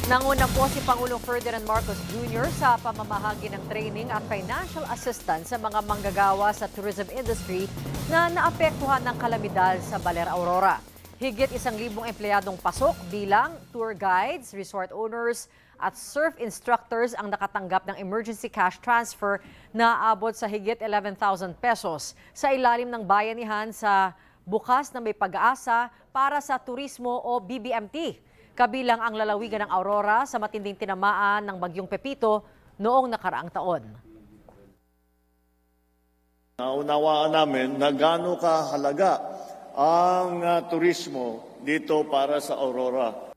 Nanguna po si Pangulong Ferdinand Marcos Jr. sa pamamahagi ng training at financial assistance sa mga manggagawa sa tourism industry na naapektuhan ng kalamidad sa Baler Aurora. Higit 1,000 empleyadong pasok bilang tour guides, resort owners at surf instructors ang nakatanggap ng emergency cash transfer na aabot sa higit 11,000 pesos sa ilalim ng bayanihan sa Bukas na May Pag-asa para sa Turismo o BBMT. Kabilang ang lalawigan ng Aurora sa matinding tinamaan ng Bagyong Pepito noong nakaraang taon. Naunawaan namin na gaano kahalaga ang turismo dito para sa Aurora.